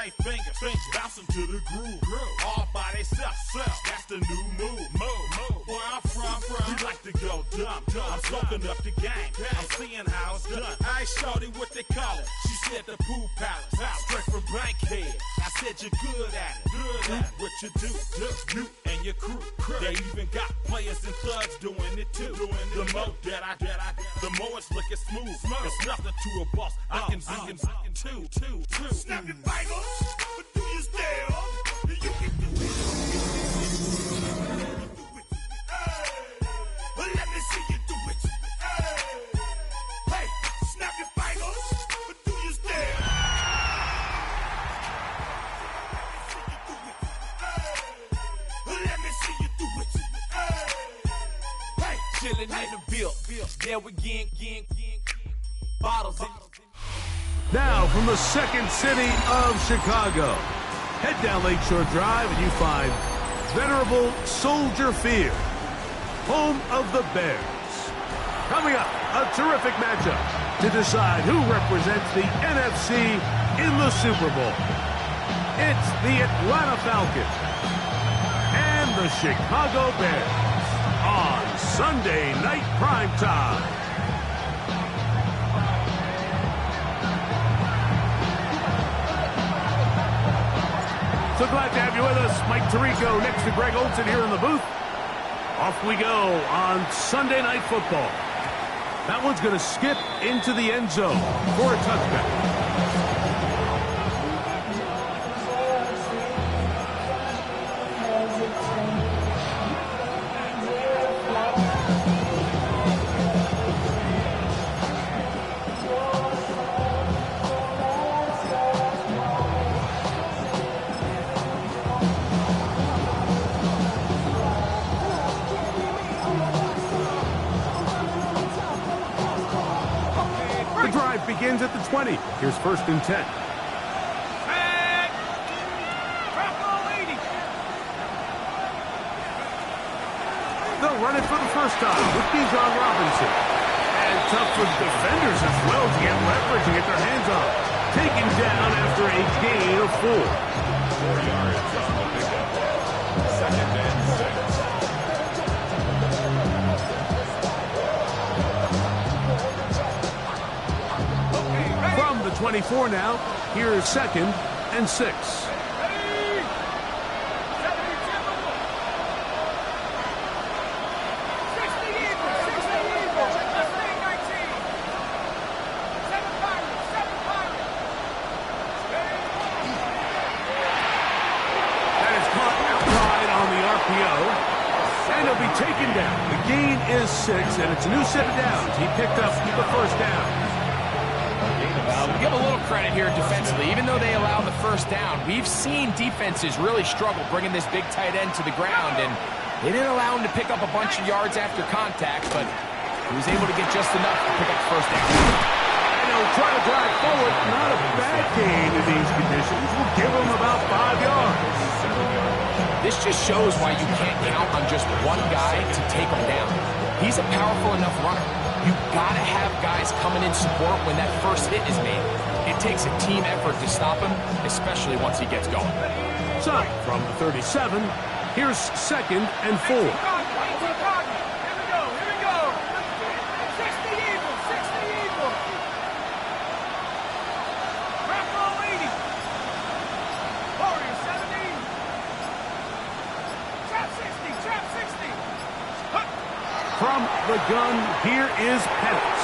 tight fingers, bouncing to the groove. All by themselves, that's the new move. Where I'm from, we like to go dumb. I'm soaking up the game, I'm seeing how it's done. I ain't shorty what they call it. She said the pool palace, straight from Bankhead. I said you're good at it, what you do, you and your crew. They even got players and thugs doing it too. The more that I, the more it's looking smooth. It's nothing to a boss. I can two. Snap your fingers, but do you still? You can do it. Let me see you do it. Hey, snap your fingers, but do you still? Let me see you do it. Hey, chillin' in the bill. There we again. Bottles in. Now from the second city of Chicago, head down Lakeshore Drive and you find venerable Soldier Field, home of the Bears. Coming up, a terrific matchup to decide who represents the NFC in the Super Bowl. It's the Atlanta Falcons and the Chicago Bears on Sunday Night Primetime. So glad to have you with us. Mike Tirico next to Greg Olson here in the booth. Off we go on Sunday Night Football. That one's going to skip into the end zone for a touchdown. Begins at the 20. Here's 1st and 10. They'll run it for the first time with Bijan Robinson. And tough for defenders as well to get leverage and get their hands on. Taken down after a gain of 4. 4 yards. Just a pickup. 2nd and 6. From the 24 now, here's 2nd and 6. That is caught outside on the RPO, and he'll be taken down. The gain is 6, and it's a new set of downs. He picked up the 1st down. We give a little credit here defensively. Even though they allow the 1st down, we've seen defenses really struggle bringing this big tight end to the ground, and they didn't allow him to pick up a bunch of yards after contact, but he was able to get just enough to pick up the 1st down. And he'll try to drive forward. Not a bad gain in these conditions. We'll give him about 5 yards. This just shows why you can't count on just one guy to take him down. He's a powerful enough runner. You've got to have guys coming in support when that first hit is made. It takes a team effort to stop him, especially once he gets going. So, from the 37, here's 2nd and 4. From the gun, here is Penix.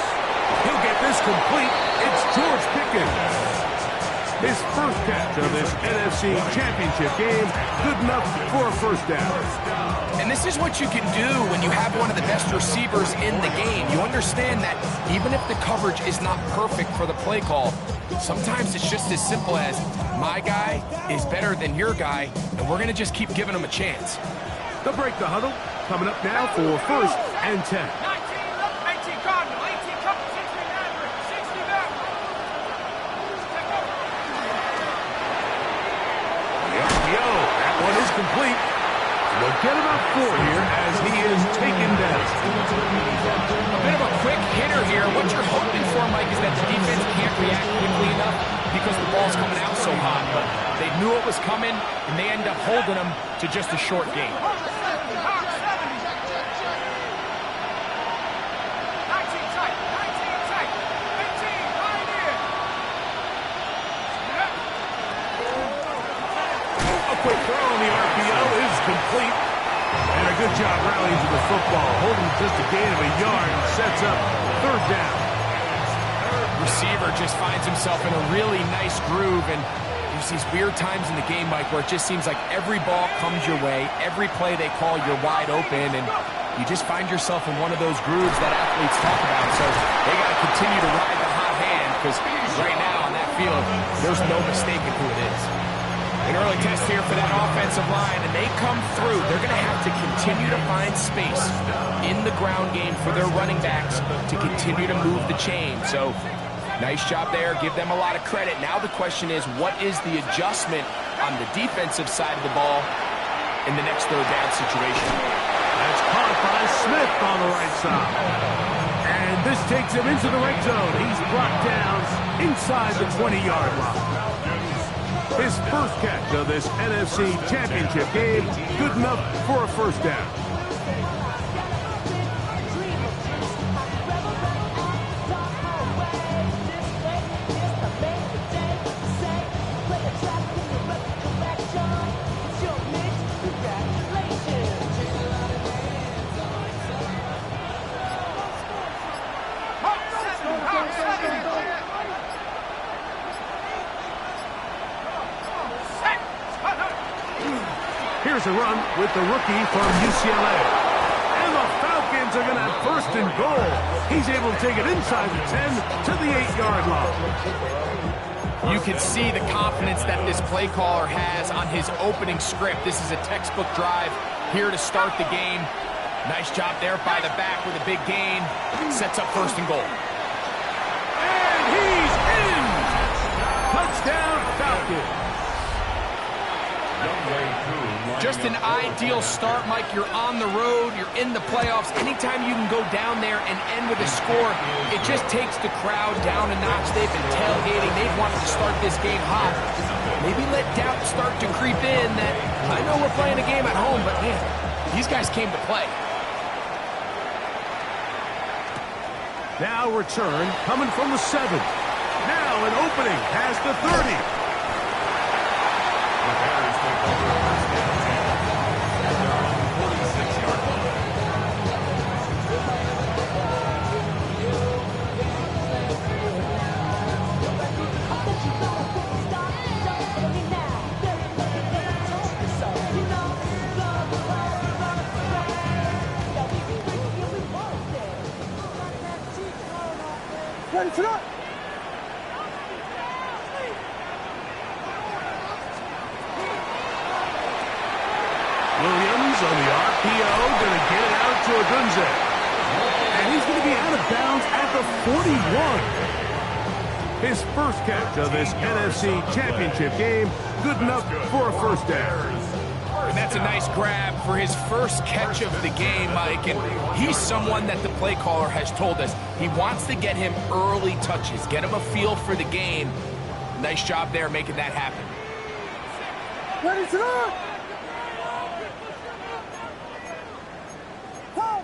He'll get this complete. It's George Pickens. His 1st catch of this NFC Championship game. Good enough for a 1st down. And this is what you can do when you have one of the best receivers in the game. You understand that even if the coverage is not perfect for the play call, sometimes it's just as simple as my guy is better than your guy, and we're going to just keep giving him a chance. They'll break the huddle. Coming up now for 1st and 10. 19, 18 Cardinal, 18 couple, 16 Andrew, 60 back. The RPO, that one is complete. They'll get about 4 here as he is taken down. A bit of a quick hitter here. What you're hoping for, Mike, is that the defense can't react quickly enough because the ball's coming out so hot. But They knew it was coming, and they end up holding them to just a short gain. Quick throw on the RPO is complete. And a good job rallying to the football. Holding just a gain of a yard and sets up third down. Receiver just finds himself in a really nice groove, and there's these weird times in the game, Mike, where it just seems like every ball comes your way, every play they call, you're wide open, and you just find yourself in one of those grooves that athletes talk about. So they got to continue to ride the hot hand, because right now on that field, there's no mistaking who it is. An early test here for that offensive line, and they come through. They're going to have to continue to find space in the ground game for their running backs to continue to move the chain. So nice job there. Give them a lot of credit. Now the question is, what is the adjustment on the defensive side of the ball in the next third down situation? That's caught by Smith on the right side. And this takes him into the red zone. He's brought down inside the 20-yard line. His first catch of this NFC Championship game, good enough for a first down. Here's a run with the rookie from UCLA. And the Falcons are going to have first and goal. He's able to take it inside the 10 to the 8-yard line. You can see the confidence that this play caller has on his opening script. This is a textbook drive here to start the game. Nice job there by the back with a big gain. Sets up first and goal. And he's in! Touchdown Falcons. Just an ideal start, Mike. You're on the road, you're in the playoffs. Anytime you can go down there and end with a score, it just takes the crowd down a notch. They've been tailgating. They've wanted to start this game hot. Maybe let doubt start to creep in that, I know we're playing a game at home, but man, these guys came to play. Now return coming from the 7. Now an opening past the 30. Ready to go. Williams on the RPO, going to get it out to Odunze. And he's going to be out of bounds at the 41. His first catch of this NFC Championship game, good enough for a first down. And that's a nice grab for his first catch of the game, Mike. And he's someone that the play caller has told us he wants to get him early touches, get him a feel for the game. Nice job there making that happen. Ready to go.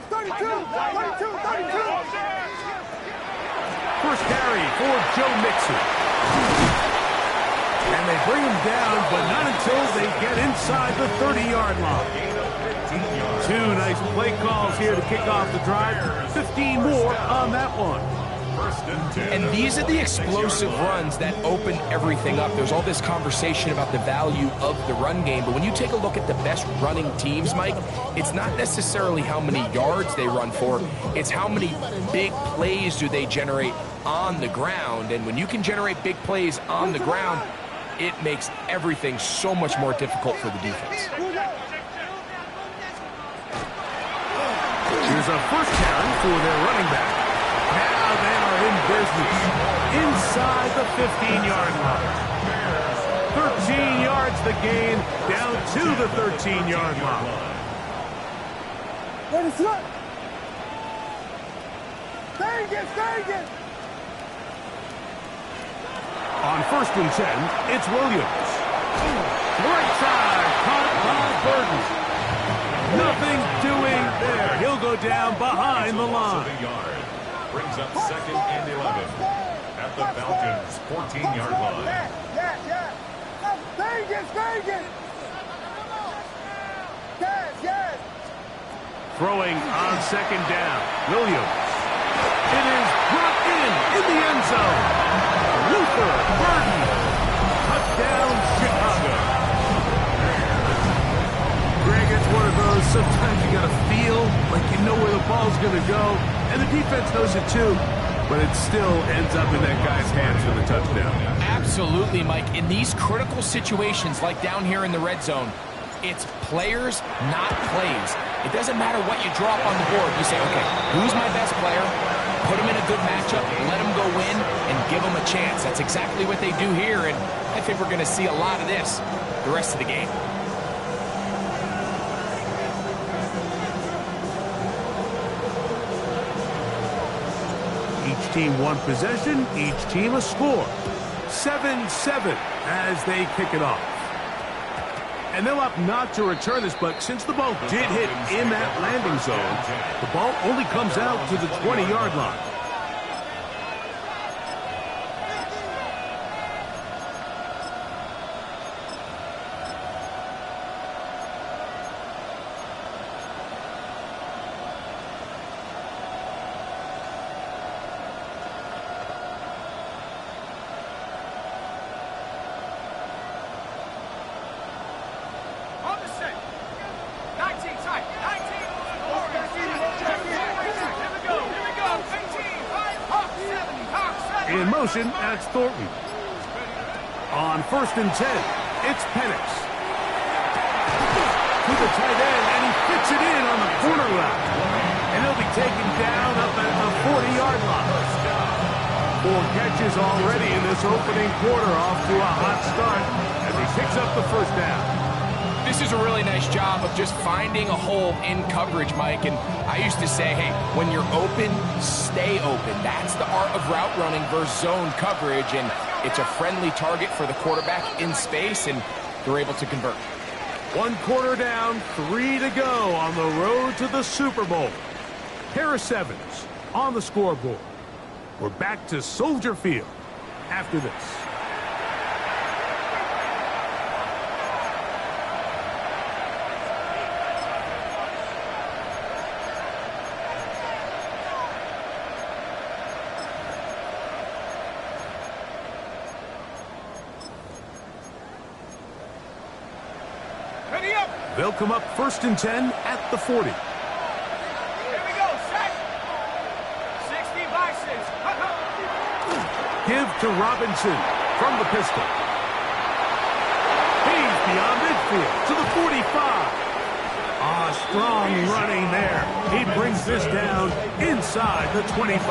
32. First carry for Joe Mixon. And they bring him down, but not until they get inside the 30-yard line. Two nice play calls here to kick off the drive. 15 more on that one. And these are the explosive runs that open everything up. There's all this conversation about the value of the run game, but when you take a look at the best running teams, Mike, it's not necessarily how many yards they run for, it's how many big plays do they generate on the ground. And when you can generate big plays on the ground, it makes everything so much more difficult for the defense. Here's a first down for their running back. Now they are in business inside the 15-yard line. 13 yards the gain, down to the 13-yard line. Ready to go. Stay again. On 1st and 10, it's Williams. Right side, caught by Burton. Nothing doing there. He'll go down behind the line. Brings up 2nd and 11 at the Falcons' 14-yard line. Yeah. Vegas. Yes. Throwing on 2nd down. Williams. It is brought in the end zone. Luther Burton. Touchdown, Chicago. Greg, it's one of those, sometimes you got to feel like you know where the ball's going to go, and the defense knows it too, but it still ends up in that guy's hands for the touchdown. Absolutely, Mike. In these critical situations, like down here in the red zone, it's players, not plays. It doesn't matter what you draw up on the board. You say, okay, who's my best player? Put him in a good matchup, let him go win, and give him a chance. That's exactly what they do here, and I think we're going to see a lot of this the rest of the game. Each team one possession, each team a score. 7-7 as they kick it off. And they'll opt not to return this, but since the ball did hit in that landing zone, the ball only comes out to the 20-yard line. In motion, that's Thornton. On 1st and 10, it's Penix. To the tight end, and he fits it in on the corner route. And he'll be taken down up at the 40-yard line. 4 catches already in this opening quarter, off to a hot start as he picks up the 1st down. This is a really nice job of just finding a hole in coverage, Mike. And I used to say, hey, when you're open, stay open. That's the art of route running versus zone coverage. And it's a friendly target for the quarterback in space, and they're able to convert. 1 quarter down, 3 to go on the road to the Super Bowl. Harris Evans on the scoreboard. We're back to Soldier Field after this. They'll come up 1st and 10 at the 40. Here we go, set. 60 by 6. Give to Robinson from the pistol. He's beyond midfield to the 45. Strong running there. He brings this down inside the 25.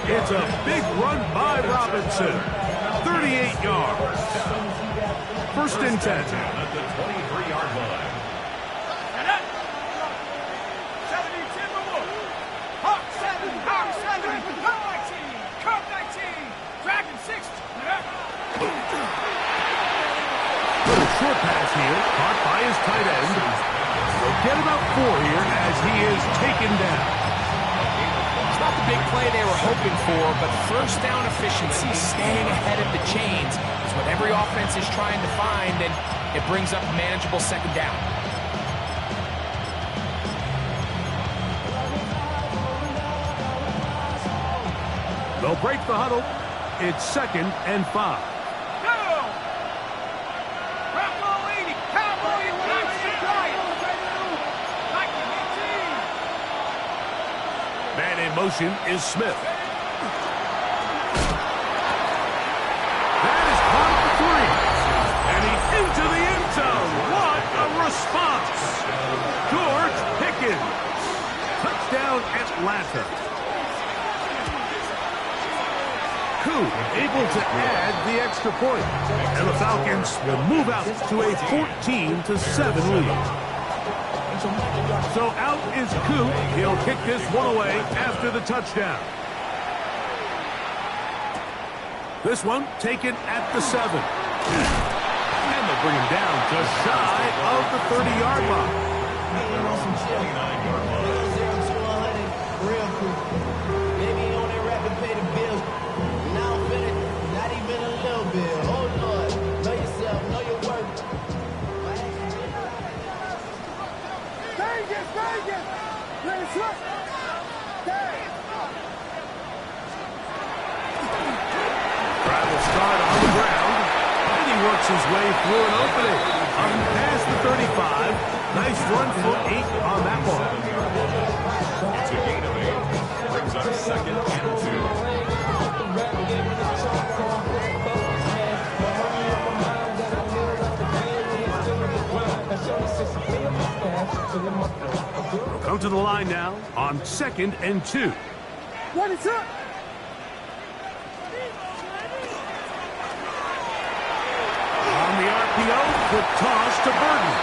It's a big run by Robinson. 38 yards. 1st and 10. At the 23-yard line. And up. 70 Timberwolf. Hawk 7. Hawk 7. Curve 19. Curve 19. Dragon 6. Little short pass here, caught by his tight end. They'll get about 4 here as he is taken down. It's not the big play they were hoping for, but 1st down efficiency, staying ahead of the chains, is what every offense is trying to find, and it brings up a manageable 2nd down. They'll break the huddle. It's 2nd and 5. Man in motion is Smith. That is caught for 3. And he's into the end zone. What a response. George Pickens. Touchdown Atlanta. Koo able to add the extra point. And the Falcons will move out to a 14-7 lead. So out is Koo. He'll kick this one away after the touchdown. This one taken at the 7. They'll bring him down just shy of the 30-yard line. They're on the 29-yard line. Real quick. Maybe on that rapid pay the bills. Now I'm feeling not even a little bit. Oh Lord, know yourself, know your worth. Vegas, Vegas! Let's look! Will start on the ground, and he works his way through an opening. Past the 35. Nice run for 8 on that ball. It's a gain of 8. Brings up 2nd and 2. We'll come to the line now on 2nd and 2. What is up? Quick toss to Burton.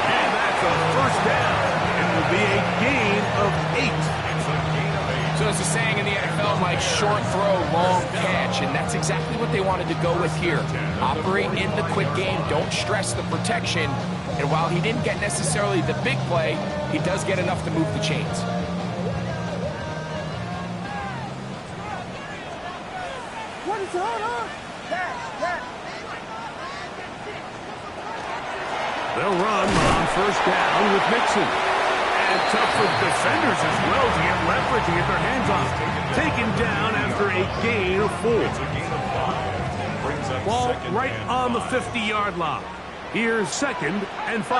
And that's a first down. It will be a gain of 8. It's a gain of 8. So as the saying in the NFL, Mike, short throw, long catch. And that's exactly what they wanted to go with here. Operate in the quick game. Don't stress the protection. And while he didn't get necessarily the big play, he does get enough to move the chains. What is going on? They'll run on first down with Mixon. And tough for defenders as well to get leverage and get their hands on it. Taken down after a gain of 4. It's a gain of 5. Brings up Ball 2nd right and on the 5. 50-yard line. Here's 2nd and 5.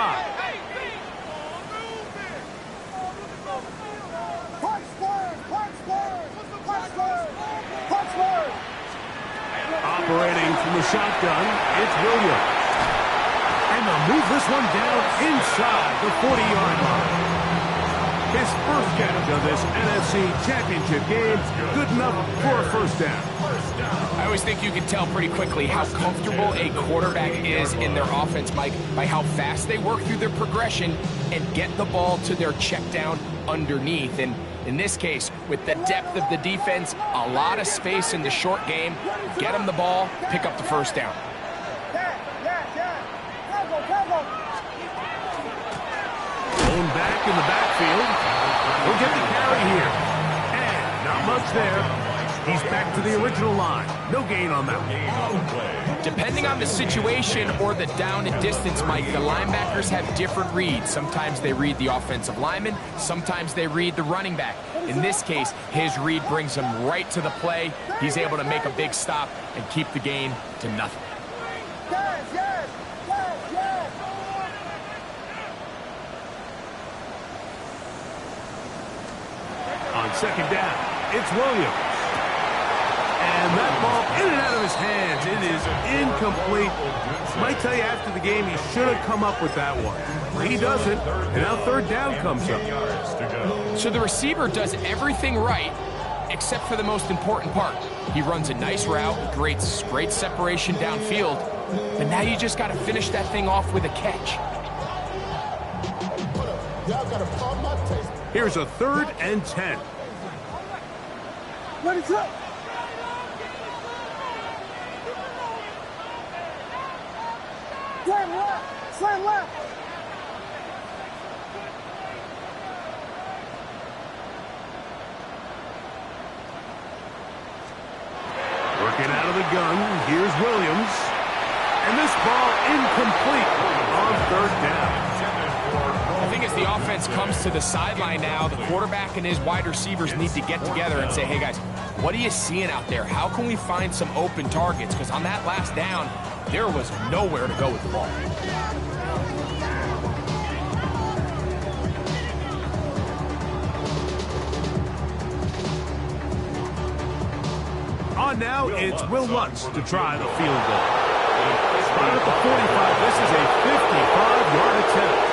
Operating from the shotgun, it's Williams. And they'll move this one down inside the 40-yard line. His first catch of this NFC Championship game, good enough for a first down. I always think you can tell pretty quickly how comfortable a quarterback is in their offense, Mike, by how fast they work through their progression and get the ball to their check down underneath. And in this case, with the depth of the defense, a lot of space in the short game, get them the ball, pick up the first down. Going back in the backfield. He'll get the carry here. And not much there. He's back to the original line. No gain on that one. Depending on the situation or the down and distance, Mike, the linebackers have different reads. Sometimes they read the offensive lineman. Sometimes they read the running back. In this case, his read brings him right to the play. He's able to make a big stop and keep the gain to nothing. On second down, it's Williams. And that ball in and out of his hands. It is incomplete. Might tell you after the game he should have come up with that one. He doesn't, and now third down comes up. So the receiver does everything right except for the most important part. He runs a nice route, great separation downfield, but now you just got to finish that thing off with a catch. Here's a 3rd and 10. What is up? Slam left! Slam left! Working out of the gun, here's Williams. And this ball incomplete on 3rd down. I think as the offense comes to the sideline now, the quarterback and his wide receivers need to get together and say, hey guys, what are you seeing out there? How can we find some open targets? Because on that last down, there was nowhere to go with the ball. On now, it's Will Lutz to try the field goal. Spot at the 45. This is a 55-yard attempt.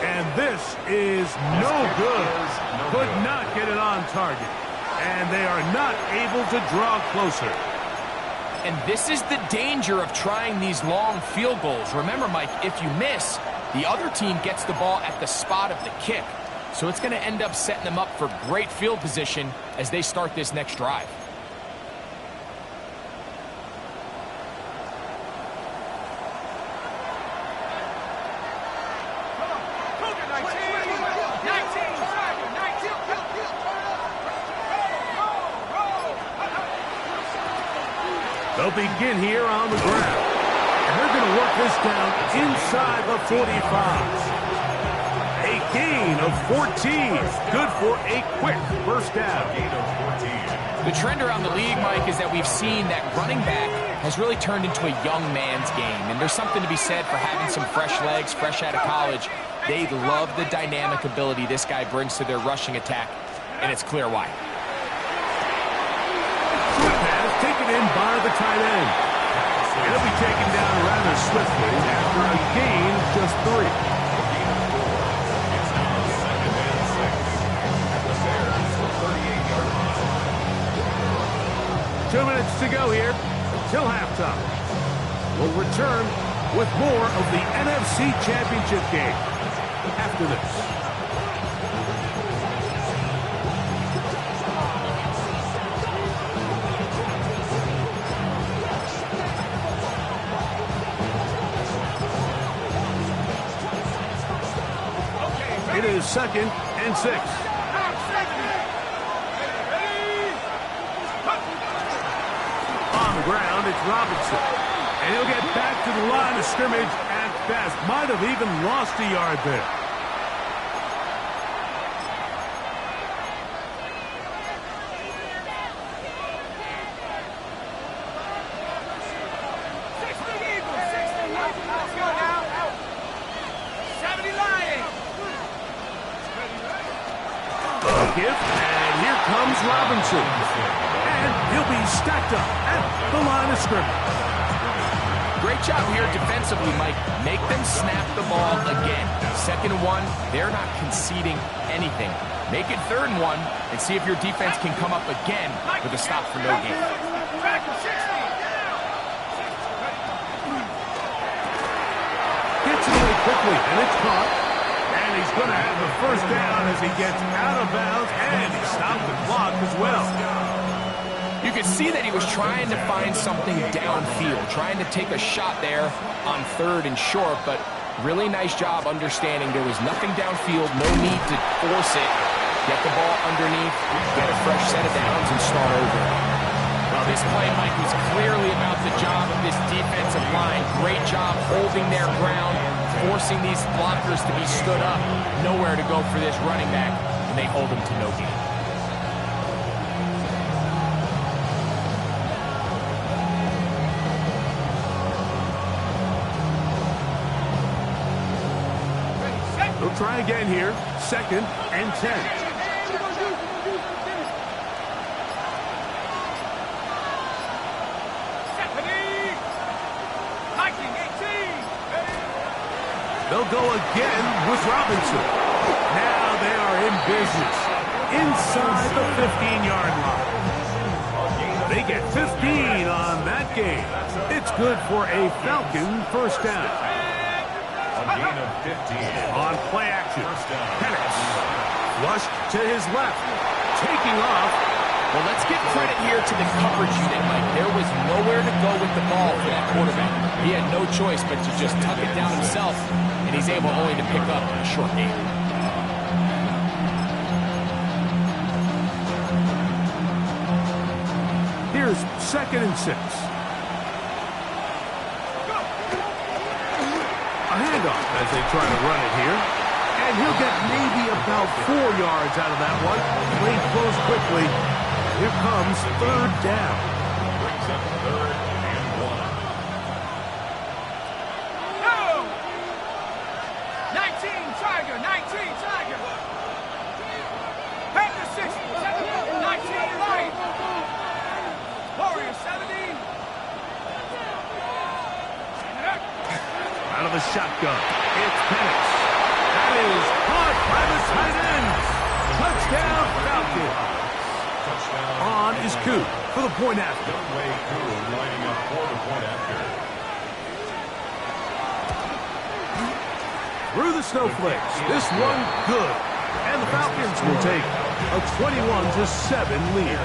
And this is no good. Could not get it on target. And they are not able to draw closer. And this is the danger of trying these long field goals. Remember, Mike, if you miss, the other team gets the ball at the spot of the kick. So it's going to end up setting them up for great field position as they start this next drive. They'll begin here on the ground. And they're going to work this down inside the 45. A gain of 14. Good for a quick first down. Gain of 14. The trend around the league, Mike, is that we've seen that running back has really turned into a young man's game. And there's something to be said for having some fresh legs, fresh out of college. They love the dynamic ability this guy brings to their rushing attack, and it's clear why. Quick pass taken in by the tight end. It'll be taken down rather swiftly after a gain of just 3. 2 minutes to go here until halftime. We'll return with more of the NFC Championship game after this. It is 2nd and 6. Ground, it's Robinson. And he'll get back to the line of scrimmage at best. Might have even lost a yard there. A gift, and here comes Robinson. And he'll be stacked up at the line of scrimmage. Great job here defensively, Mike. Make them snap the ball again. 2nd and 1, they're not conceding anything. Make it 3rd and 1 and see if your defense can come up again with a stop for no gain. Gets it away quickly, and it's caught. And he's going to have the first down as he gets out of bounds, and he stopped the clock as well. You could see that he was trying to find something downfield, trying to take a shot there on 3rd and short, but really nice job understanding there was nothing downfield, no need to force it. Get the ball underneath, get a fresh set of downs, and start over. Well, this play, Mike, was clearly about the job of this defensive line. Great job holding their ground, forcing these blockers to be stood up. Nowhere to go for this running back, and they hold him to no gain. They'll try again here. 2nd and 10. They'll go again with Robinson. Now they are in business inside the 15-yard line. They get 15 on that game. It's good for a Falcon first down. A gain of 15. On play action, Penix flushed to his left, taking off. Well, let's give credit here to the coverage unit, Mike. There was nowhere to go with the ball for that quarterback. He had no choice but to just tuck it down himself, and he's able only to pick up a short gain. Here's 2nd and 6. A handoff as they try to run it here. And he'll get maybe about 4 yards out of that one. Played close quickly. Here comes 3rd down. Brings up 3rd and 1. No! 19 Tiger, 19 Tiger. Panther 6, 19 right. Warrior 70. Out of the shotgun, it's Penix. That is caught by the tight end. Touchdown, Falcons. On is Coop for the point after. Youngway Coop lining up for the point after. Through the snowflakes. This one good. And the Falcons will take a 21-7 lead.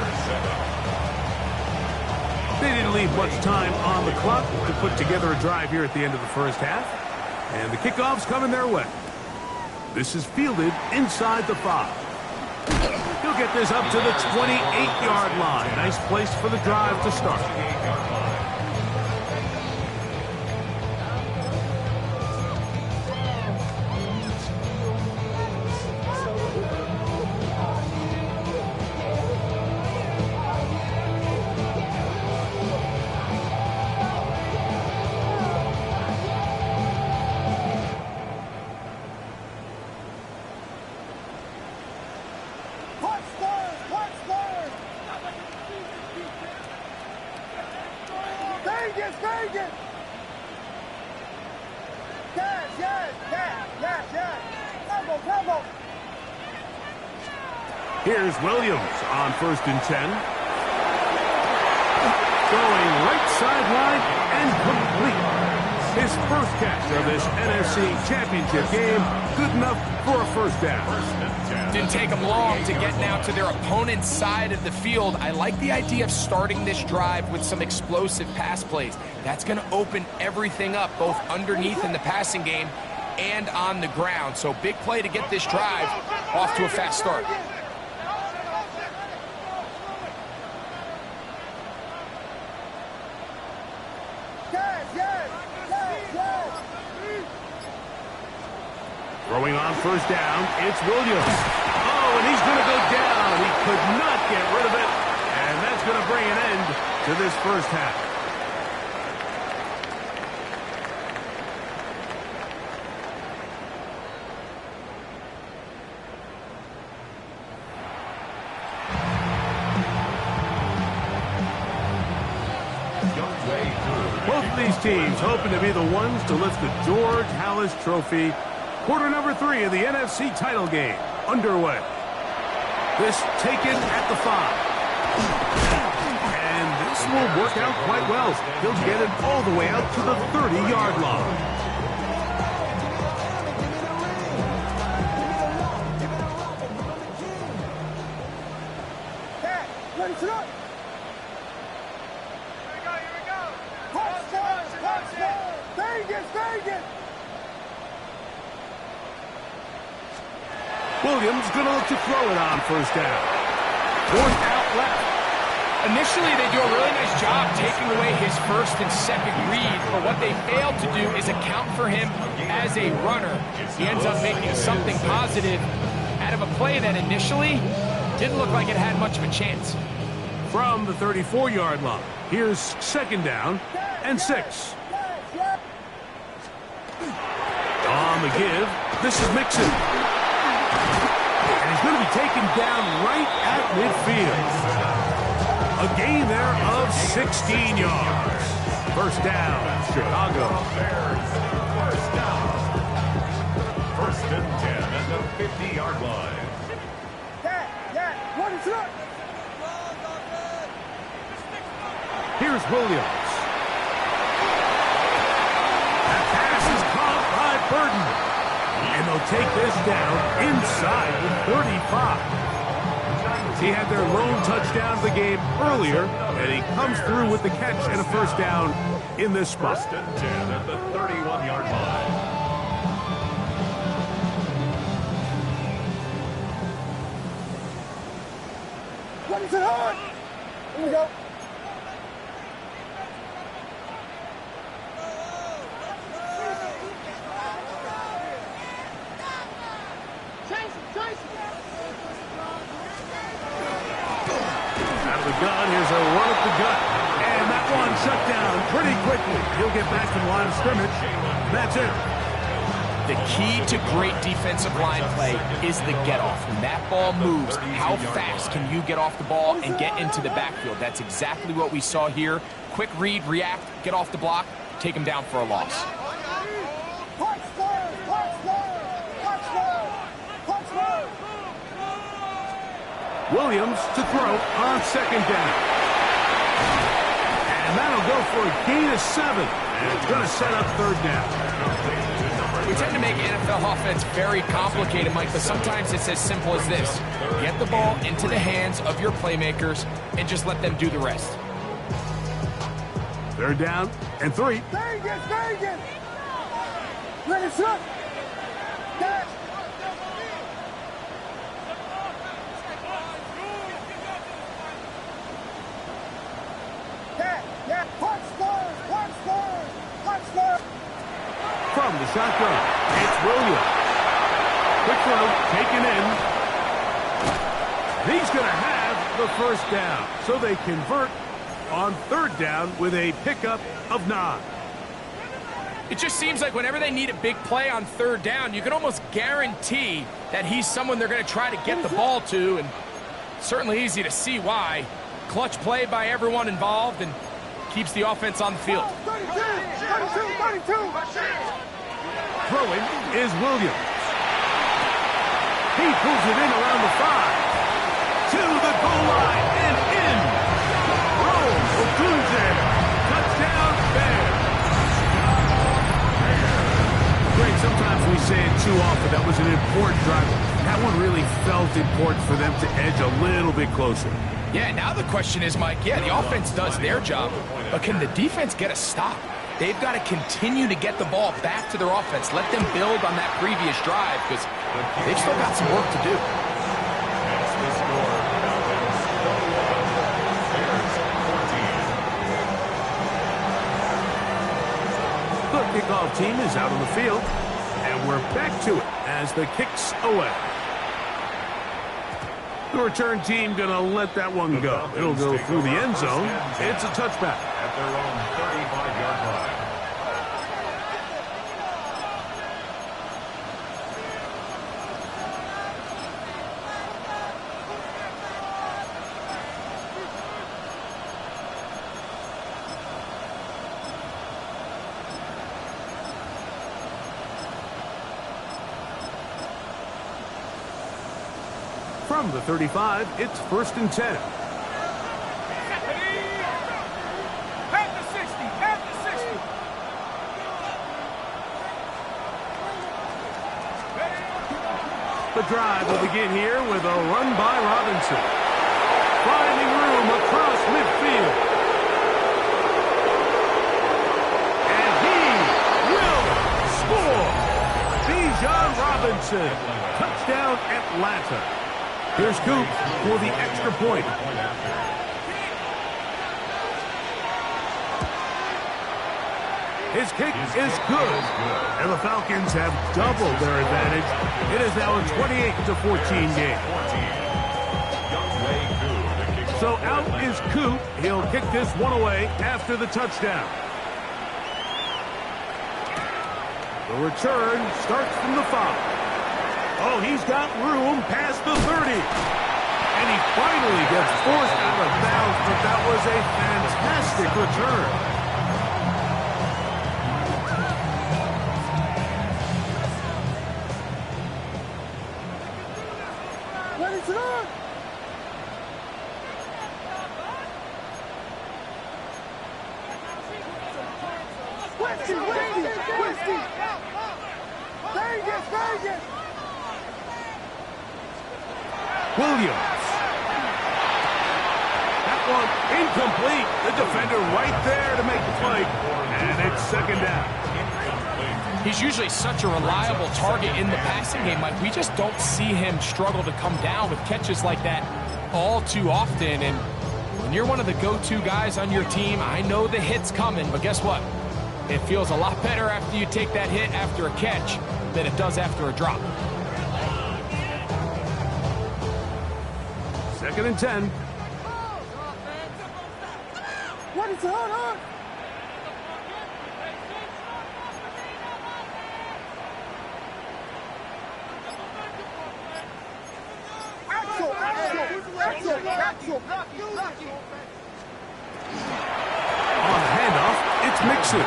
They didn't leave much time on the clock to put together a drive here at the end of the first half. And the kickoff's coming their way. This is fielded inside the 5. He'll get this up to the 28-yard line. Nice place for the drive to start. Here's Williams on 1st and 10. Going right sideline and complete. His first catch of this NFC Championship game. Good enough for a first down. Didn't take them long to get now to their opponent's side of the field. I like the idea of starting this drive with some explosive pass plays. That's going to open everything up, both underneath in the passing game and on the ground. So big play to get this drive off to a fast start. Throwing on first down, it's Williams. Oh, and he's going to go down. He could not get rid of it. And that's going to bring an end to this first half. Both of these teams hoping to be the ones to lift the George Halas Trophy. Quarter number 3 of the NFC title game underway. This taken at the 5. And this will work out quite well. He'll get it all the way out to the 30-yard line. Ready to go. Here we go. Touchdown. Vegas. Williams going to look to throw it on first down. Fourth out left. Initially, they do a really nice job taking away his first and second read, but what they failed to do is account for him as a runner. He ends up making something positive out of a play that initially didn't look like it had much of a chance. From the 34-yard line, here's second down and 6. On the give, this is Mixon. And he's going to be taken down right at midfield. A gain there of 16 yards. First down, Chicago. First down. 1st and 10 at the 50-yard line. What is it? Here's Williams. That pass is caught by Burton. And they'll take this down inside the 35. He had their lone touchdown of the game earlier, and he comes through with the catch and a first down in this spot. 1st and 10 at the 31-yard line. What is it on? Here we go. Out of the gun, here's a run at the gut. And that one shut down pretty quickly. He'll get back to the line of scrimmage. That's it. The key to great defensive line play is the get-off. When that ball moves, how fast can you get off the ball and get into the backfield? That's exactly what we saw here. Quick read, react, get off the block, take him down for a loss. Williams to throw on second down. And that'll go for a gain of 7. And it's going to set up third down. We tend to make NFL offense very complicated, Mike, but sometimes it's as simple as this. Get the ball into the hands of your playmakers and just let them do the rest. 3rd down and 3. Vegas! Ready, shot! Dash! Yeah, punch scores! From the shotgun, it's Williams. Quick throw, taken in. He's going to have the 1st down. So they convert on 3rd down with a pickup of 9. It just seems like whenever they need a big play on 3rd down, you can almost guarantee that he's someone they're going to try to get the ball to, and certainly easy to see why. Clutch play by everyone involved and keeps the offense on the field. 32! Throwing is Williams. He pulls it in around the 5. To the goal line and in. Rome Odunze. Touchdown, Bears. Greg, sometimes we say it too often. That was an important drive. That one really felt important for them to edge a little bit closer. Yeah, now the question is, Mike, the offense does their job, but can the defense get a stop? They've got to continue to get the ball back to their offense. Let them build on that previous drive because they've still got some work to do. That's the score. Falcons 21, Bears 14. The kickoff team is out on the field, and we're back to it as the kick's away. The return team going to let that one go. It'll go through the end zone. It's a touchback. At their own 35-yard line. From the 35, it's 1st and 10. The drive will begin here with a run by Robinson. Finding room across midfield. And he will score. Bijan Robinson. Touchdown, Atlanta. Here's Coop for the extra point. His kick is good, and the Falcons have doubled their advantage. It is now a 28-14 game. So out is Coop. He'll kick this one away after the touchdown. The return starts from the 5. Oh, he's got room past the 30. And he finally gets forced out of bounds, but that was a fantastic return. Ready, shot! Whiskey! Vegas! Williams. That one incomplete. The defender right there to make the play. And it's 2nd down. He's usually such a reliable target in the passing game, Mike. We just don't see him struggle to come down with catches like that all too often. And when you're one of the go-to guys on your team, I know the hit's coming, but guess what? It feels a lot better after you take that hit after a catch than it does after a drop. 2nd and 10. What is on? Axel. On the handoff, it's Mixon.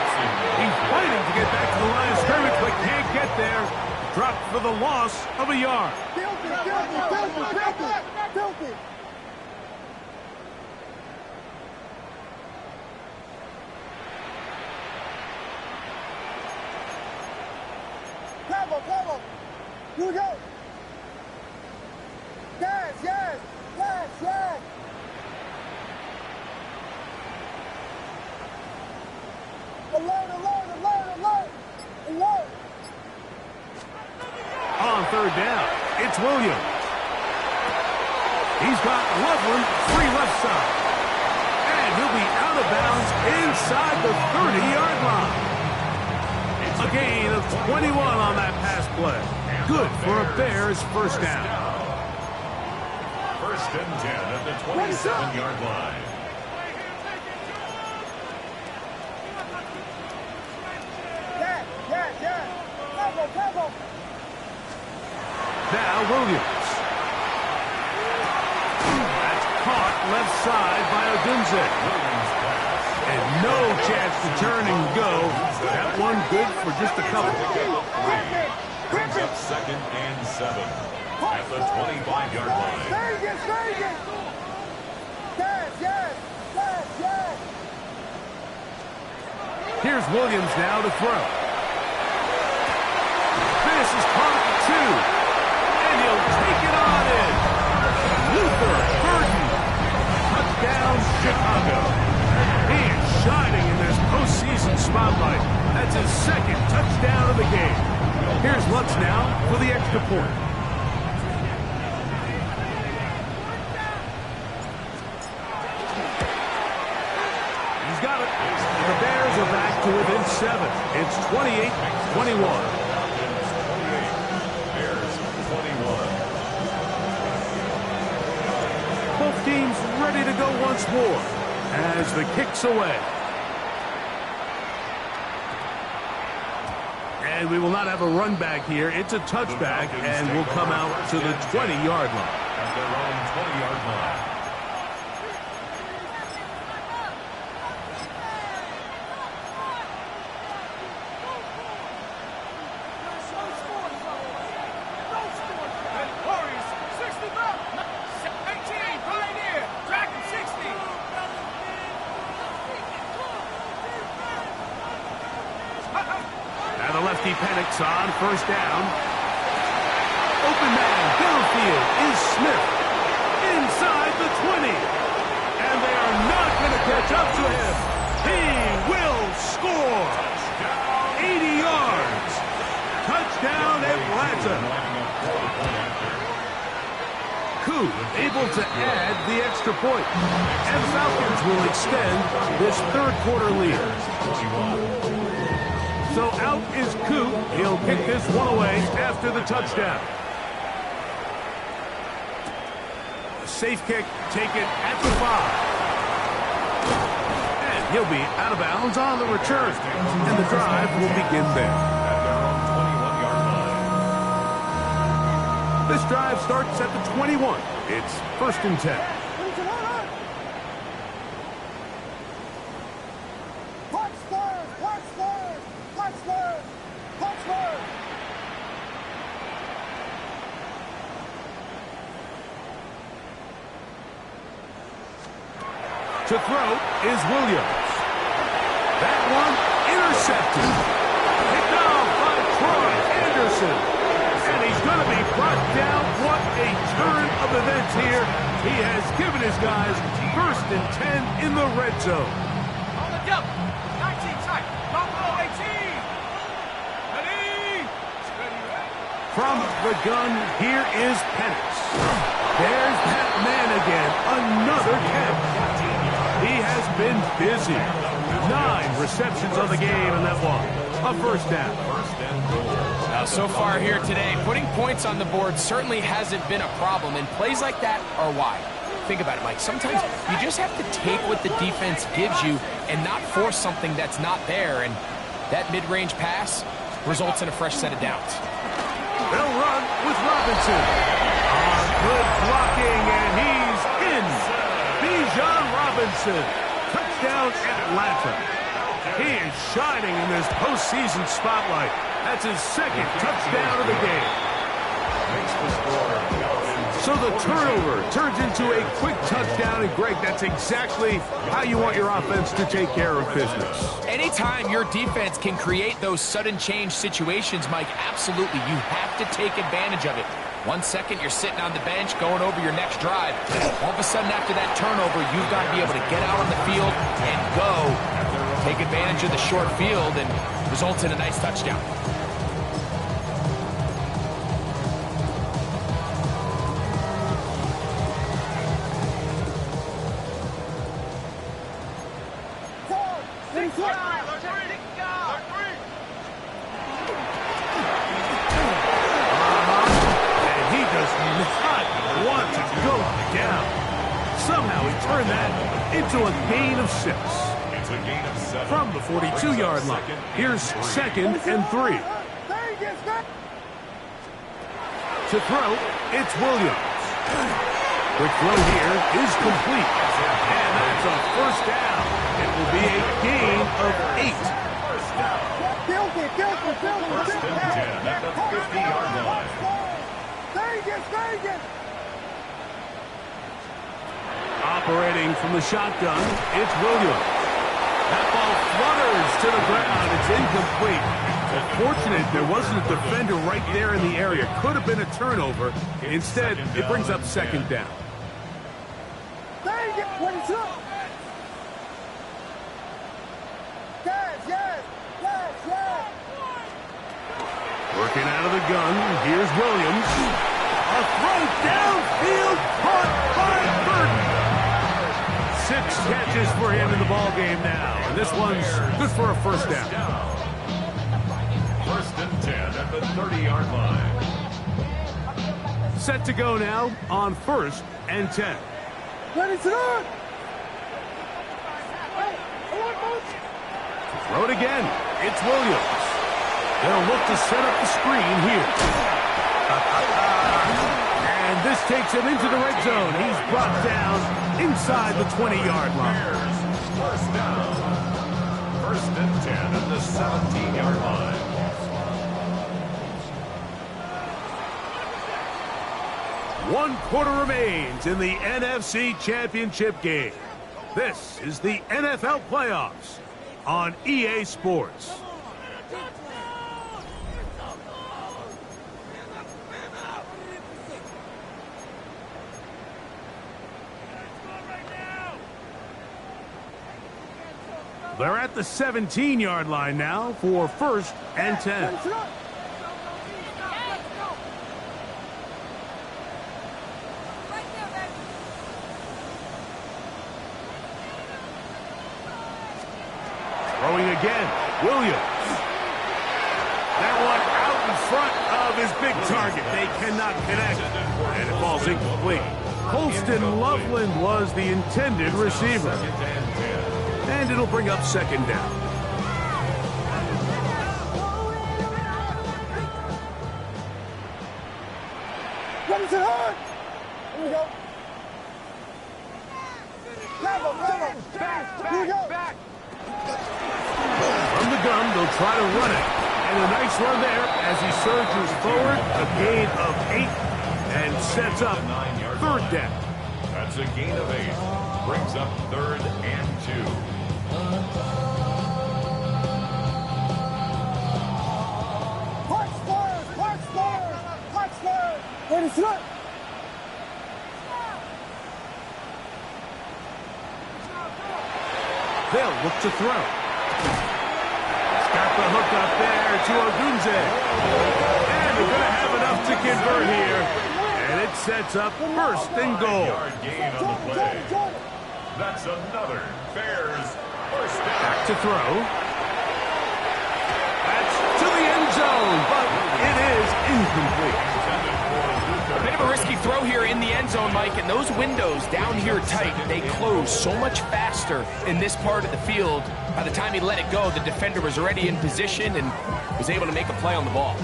He's fighting to get back to the line of scrimmage, but can't get there. Dropped for the loss of a yard. Filthy. Come on. Here we go. Yes, yes, yes, yes. Alert. On third down, it's Williams. He's got Loveland free left side. And he'll be out of bounds inside the 30-yard line. A gain of 21 on that pass play. Good for a Bears first down. First and 10 at the 27-yard line. Yes. Cover. Now Williams. That's caught left side by Odunze. And no chance to turn and go. That one good for just a couple. Brings up second and 7 at the 25-yard line. Stay. Yes. Here's Williams now to throw. This is caught at the 2. And he'll take it on in. Luther Burden. Touchdown, Chicago. He is shining in this postseason spotlight. That's his second touchdown of the game. Here's Lutz now for the extra point. He's got it. The Bears are back to within 7. It's 28-21. Bears 21. Both teams ready to go once more as the kick's away. And we will not have a run back here. It's a touchback, and we'll come out to the 20-yard line. At their own 20-yard line. Penix on first down. Open man downfield is Smith. Inside the 20. And they are not going to catch up to him. He will score. 80 yards. Touchdown Atlanta. Koo able to add the extra point. And the Falcons will extend this third quarter lead. So out is Koo. He'll kick this one away after the touchdown. Safe kick taken at the 5. And he'll be out of bounds on the return. And the drive will begin there. At their own 21-yard line. This drive starts at the 21. It's first and 10. To throw is Williams. That one intercepted. Picked off by Troy Anderson. And he's going to be brought down. What a turn of events here. He has given his guys first and 10 in the red zone. On the double. 19 tight. Buffalo 18. Ready. From the gun, here is Penix. There's that man again. Another catch. He has been busy. 9 receptions on the game in that one. A first down. Now, so far here today, putting points on the board certainly hasn't been a problem, and plays like that are why. Think about it, Mike. Sometimes you just have to take what the defense gives you and not force something that's not there, and that mid-range pass results in a fresh set of downs. They'll run with Robinson. Good blocking, and he's in. Bijan Robinson. Touchdown Atlanta. He is shining in this postseason spotlight. That's his second touchdown of the game. So the turnover turns into a quick touchdown. touchdown, and Greg, that's exactly how you want your offense to take care of business. Anytime your defense can create those sudden change situations, Mike, absolutely, you have to take advantage of it. 1 second, you're sitting on the bench, going over your next drive. All of a sudden, after that turnover, you've got to be able to get out on the field and go. Take advantage of the short field and result in a nice touchdown. Into a gain of 6. It's a gain of 7. From the 42-yard line. Here's 2nd and 3. To throw, it's Williams. Quick throw here is complete. And that's a first down. It will be a gain of 8. First and 10 at the 50-yard line. Operating from the shotgun, it's Williams. That ball flutters to the ground. It's incomplete. Fortunate there wasn't a defender right there in the area. Could have been a turnover. Instead, it brings up 2nd down. Working out of the gun, here's Williams. A throw downfield, caught by Burton. 6 catches for him in the ball game now. And this one's good for a first down. First and 10 at the 30-yard line. Set to go now on 1st and 10. Ready to run! Throw it again. It's Williams. They'll look to set up the screen here. And this takes him into the red zone. He's brought down inside the 20-yard line. First down. First and 10 at the 17-yard line. One quarter remains in the NFC Championship game. This is the NFL Playoffs on EA Sports. They're at the 17-yard line now for 1st and 10. Throwing again, Williams. That one out in front of his big target. They cannot connect, and it falls incomplete. Colston Loveland was the intended receiver. And it'll bring up 2nd down. Ready to run! Here we go. Level. Here we go. From the gun, they'll try to run it. And a nice run there as he surges forward. A gain of 8 and sets up 3rd down. That's a gain of 8. Brings up 3rd and 2. Ready to run! They'll look to throw. He's got the hook up there to Ogunze. And they're going to have enough to convert here. And it sets up 1st and goal. Gain on the play. That's another Bears first down. Back to throw. That's to the end zone, but it is incomplete. A bit of a risky throw here in the end zone, Mike, and those windows down here tight, they close so much faster in this part of the field. By the time he let it go, the defender was already in position and was able to make a play on the ball.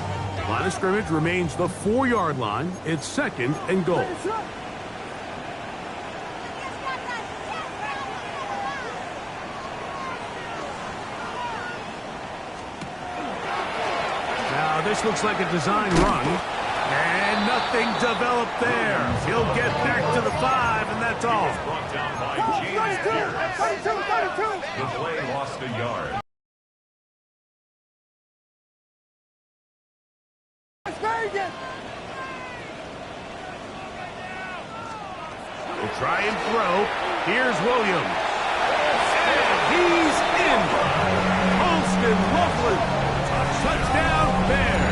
Line of scrimmage remains the 4-yard line. It's 2nd and goal. Now this looks like a design run. And nothing developed there. He'll get back to the 5, and that's that's all. Brought down by James Pierce. 32. The play lost a yard. Vegas. Will try and throw. Here's Williams. And he's in. Holston Loveland. Touchdown Bears.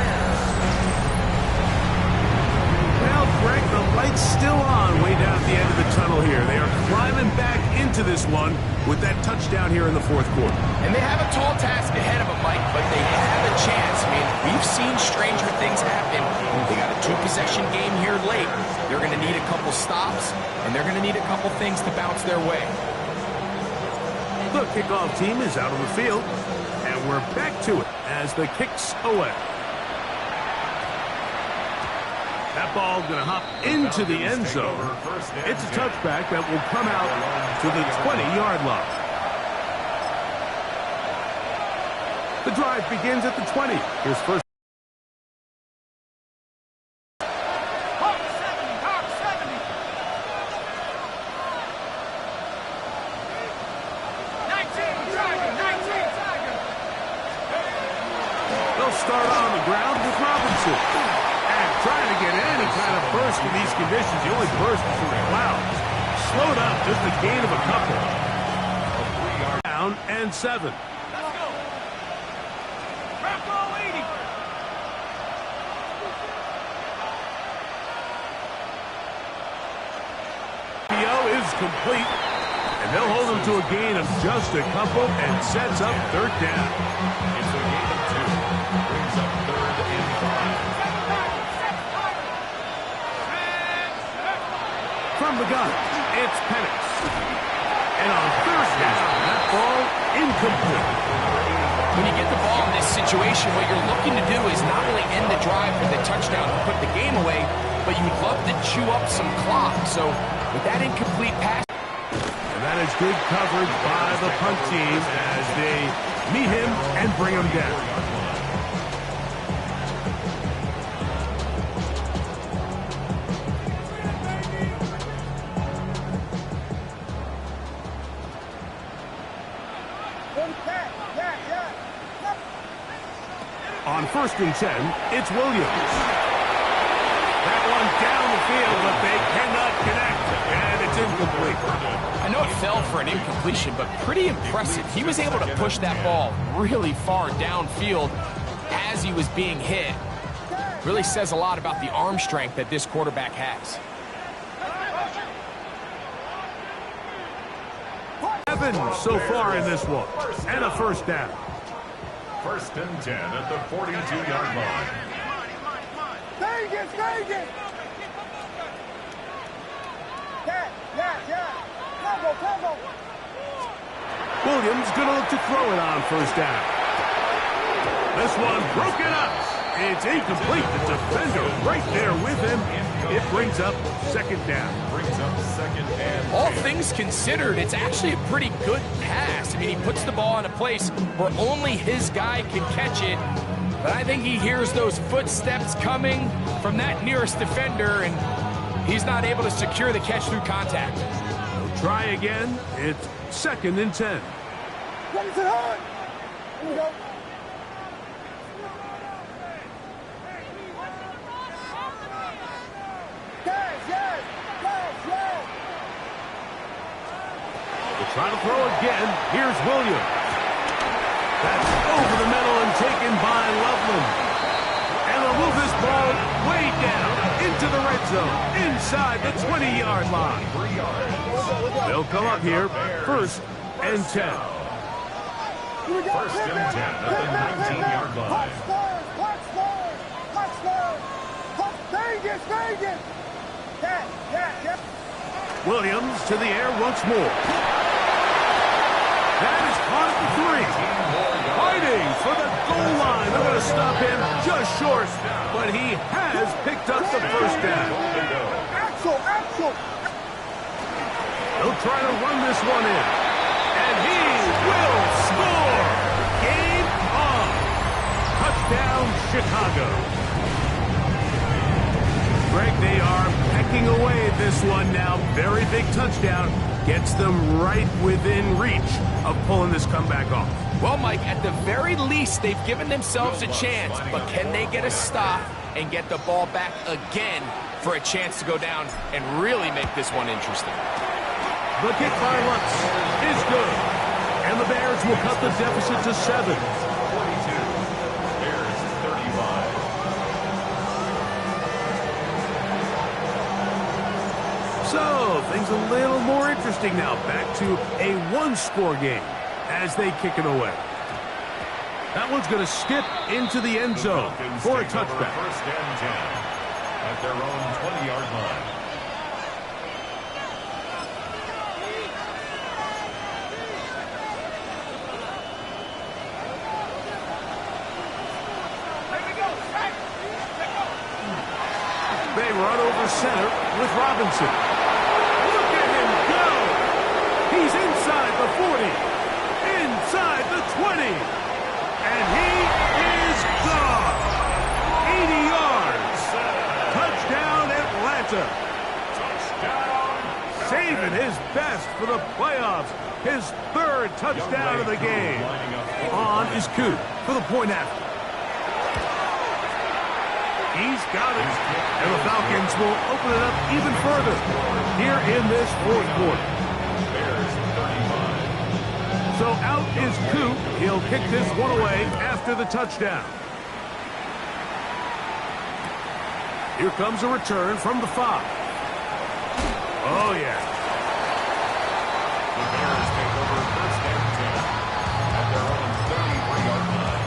Well, Greg, the light's still on way down at the end of the tunnel here. They are climbing back into this one with that touchdown here in the fourth quarter. And they have a tall task ahead of them, Mike, but they have a chance. I mean, we've seen stranger things happen. They got a two-possession game here late. They're going to need a couple stops, and they're going to need a couple things to bounce their way. The kickoff team is out on the field, and we're back to it as the kick's away. That ball going to hop into the end zone. It's a touchback that will come out to the 20-yard line. The drive begins at the 20. Here's first. They'll start on the ground with Robinson. And trying to get any kind of burst in these conditions. The only burst is from the clouds. Slowed up, just a gain of a couple. Down and 7. Is complete, and they'll hold them to a gain of just a couple and sets up third down. It's a gain of 2. Brings up 3rd and 5. From the gun, it's Penix. And on third down, that ball incomplete. When you get the ball in this situation, what you're looking to do is not only end the drive with a touchdown to put the game away, but you'd love to chew up some clock. So with that incomplete pass. And that is good coverage by the punt team as they meet him and bring him down. On 1st and 10, it's Williams. That one down the field, but they cannot connect, and it's incomplete. I know it fell for an incompletion, but pretty impressive. He was able to push that ball really far downfield as he was being hit. Really says a lot about the arm strength that this quarterback has. 7 so far in this one, and a first down. 1st and 10 at the 42-yard line. Vegas. Combo. Williams going to look to throw it on first down. This one broken up. It's incomplete. The defender right there with him. It brings up 2nd down. Brings up 2nd and 10. All things considered, it's actually a pretty good pass. I mean, he puts the ball in a place where only his guy can catch it. But I think he hears those footsteps coming from that nearest defender, and he's not able to secure the catch through contact. They'll try again. It's 2nd and 10. What is it on? Here we go. They'll try to throw again. Here's Williams. That's over the middle and taken by Loveland. And they'll move this ball way down into the red zone, inside the 20-yard line. They'll come up here, 1st and 10. 1st and 10 at the 19-yard line. Vegas. Williams to the air once more. That is caught at the 3. Fighting for the goal line. They're going to stop him just short, but he has picked up the first down. Axel. They'll try to run this one in. And he will score. Game on. Touchdown, Chicago. Greg, they are Picking away at this one now. Very big touchdown. Gets them right within reach of pulling this comeback off. Well, Mike, at the very least, they've given themselves a chance, but can they get a stop and get the ball back again for a chance to go down and really make this one interesting? The kick by Lutz is good, and the Bears will cut the deficit to 7. 42. Bears 35. So, things a little more interesting now. Back to a one-score game as they kick it away. That one's going to skip into the end zone for a touchback. First and 10 at their own 20-yard line. They run over center with Robinson. Look at him go! He's inside the 40, inside the 20, and he is gone. 80 yards. Touchdown, Atlanta. Saving his best for the playoffs. His third touchdown of the game. On is Coop for the point after. He's got it. And the Falcons will open it up even further here in this fourth quarter. So out is Coop. He'll kick this one away after the touchdown. Here comes a return from the 5. Oh, yeah. The Bears take over first and 10 at their own 33-yard line.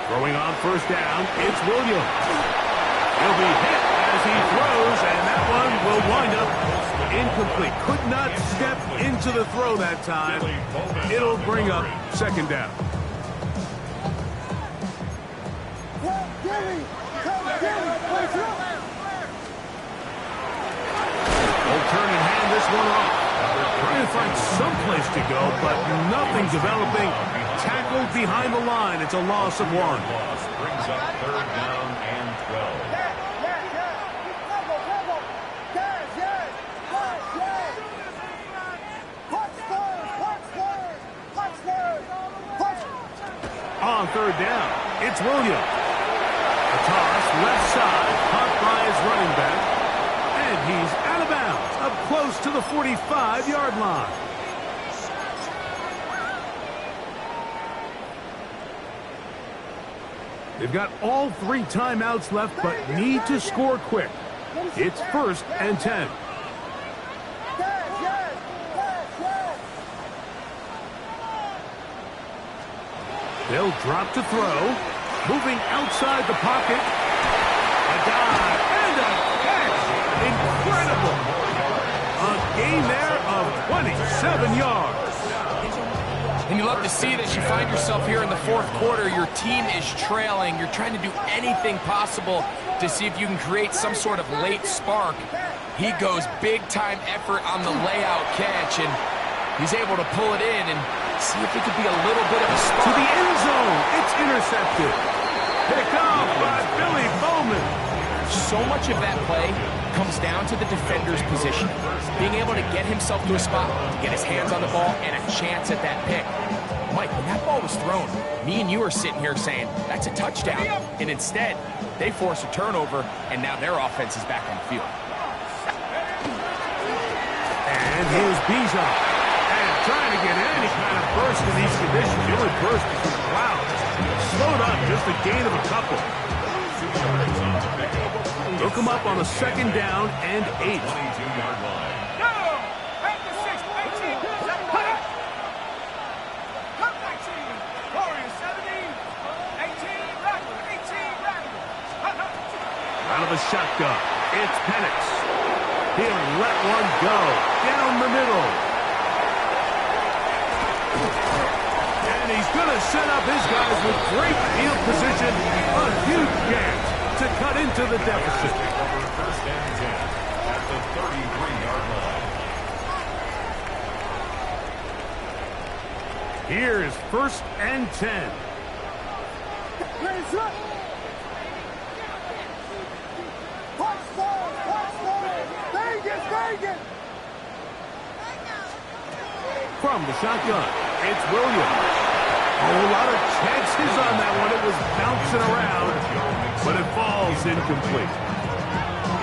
Throwing on first down, it's Williams. He'll be hit as he throws, and that one will wind up incomplete. Could not step into the throw that time. It'll bring up second down. They'll turn and hand this one off. Trying to find some place to go, but nothing developing. Tackled behind the line. It's a loss of 1. Loss brings up third down and 12. On third down, it's Williams. A toss left side, caught by his running back. And he's out of bounds, up close to the 45-yard line. They've got all 3 timeouts left, but need to score quick. It's first and 10. They'll drop to throw. Moving outside the pocket. A dive and a catch. Incredible. A gain there of 27 yards. And you love to see that you find yourself here in the fourth quarter. Your team is trailing. You're trying to do anything possible to see if you can create some sort of late spark. He goes big-time effort on the layout catch, and he's able to pull it in and see if it could be a little bit of a spark. To the end zone. It's intercepted. Pick off by Billy Bowman. So much of that play comes down to the defender's position. Being able to get himself to a spot, to get his hands on the ball, and a chance at that pick. Mike, when that ball was thrown, me and you are sitting here saying, that's a touchdown. And instead, they force a turnover, and now their offense is back on the field. And here's Bijan. And trying to get any kind of burst in these conditions. The only burst is from the clouds. Slowed up, just a gain of a couple. Look him up on a second down and 8. 22-yard line. the shotgun. It's Penix. He'll let one go down the middle. And he's going to set up his guys with great field position. A huge chance to cut into the deficit. First and 10 at the 33-yard line. Here's 1st and 10. Touchdown! Vegas, Vegas! From the shotgun, it's Williams. A lot of chances on that one. It was bouncing around, but it falls incomplete.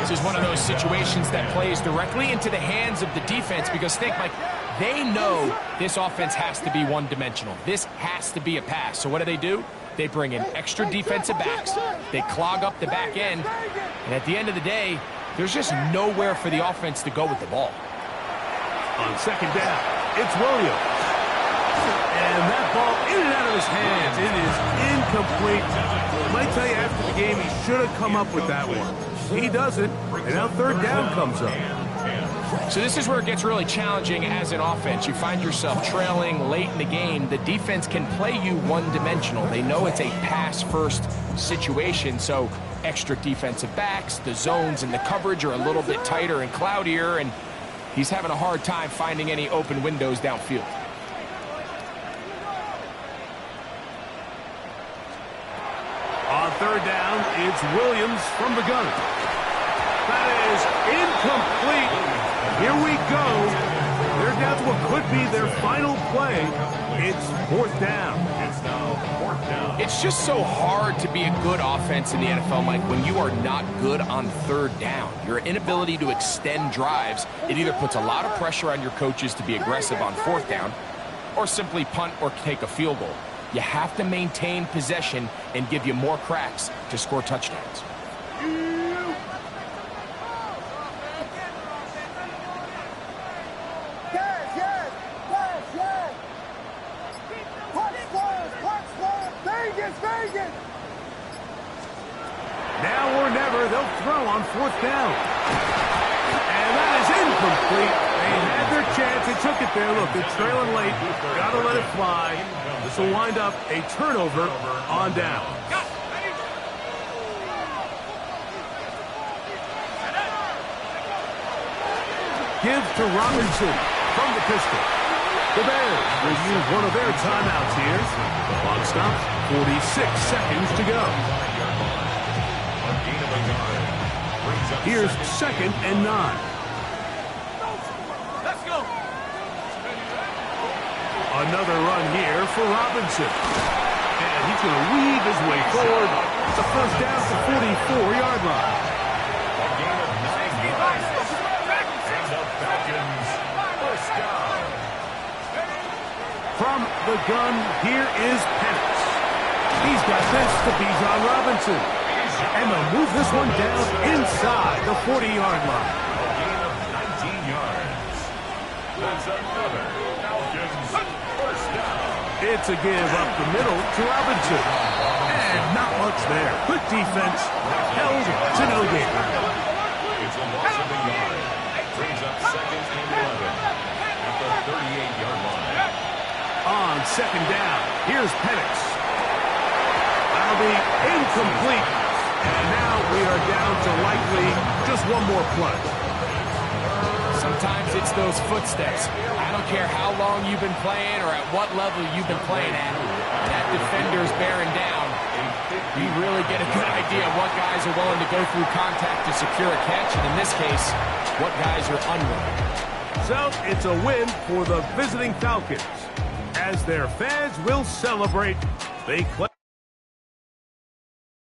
This is one of those situations that plays directly into the hands of the defense because think, Mike, they know this offense has to be one-dimensional. This has to be a pass. So what do? They bring in extra defensive backs. They clog up the back end. And at the end of the day, there's just nowhere for the offense to go with the ball. On second down, it's Williams. And that ball in and out of his hands. It is incomplete. I might tell you after the game, he should have come up with that one. He doesn't, and now third down comes up. So this is where it gets really challenging as an offense. You find yourself trailing late in the game. The defense can play you one-dimensional. They know it's a pass-first situation, so extra defensive backs, the zones and the coverage are a little bit tighter and cloudier, and he's having a hard time finding any open windows downfield. On third down, it's Williams from the gun. That is incomplete. Here we go. They're down to what could be their final play. It's 4th down. It's now 4th down. It's just so hard to be a good offense in the NFL, Mike, when you are not good on third down. Your inability to extend drives, it either puts a lot of pressure on your coaches to be aggressive on 4th down or simply punt or take a field goal. You have to maintain possession and give you more cracks to score touchdowns. Now or never, they'll throw on 4th down. And that is incomplete. They had their chance. They took it there. Look, they're trailing late. Got to let it fly. This will wind up a turnover on down. Give to Robinson from the pistol. The Bears will use one of their timeouts here. The clock stops. 46 seconds to go. Here's 2nd and 9. Let's go. Another run here for Robinson. And he's going to weave his way forward. It's a first down to 44-yard line. A gain of 9 yards. And the Falcons first down. From the gun, here is Penix. He's got this to Bijan Robinson. And they'll move this one down inside the 40-yard line. A gain of 19 yards. That's another Falcons first down. It's a give up the middle to Robinson. And not much there. Good defense. Held to no gain. It's a loss of a yard. Brings up 2nd and 11 at the 38-yard line. On second down, here's Penix. That'll be incomplete. And now we are down to likely just one more play. Sometimes it's those footsteps. I don't care how long you've been playing or at what level you've been playing at. That defender's bearing down. You really get a good idea of what guys are willing to go through contact to secure a catch, and in this case, what guys are unwilling. So it's a win for the visiting Falcons. As their fans will celebrate, they claim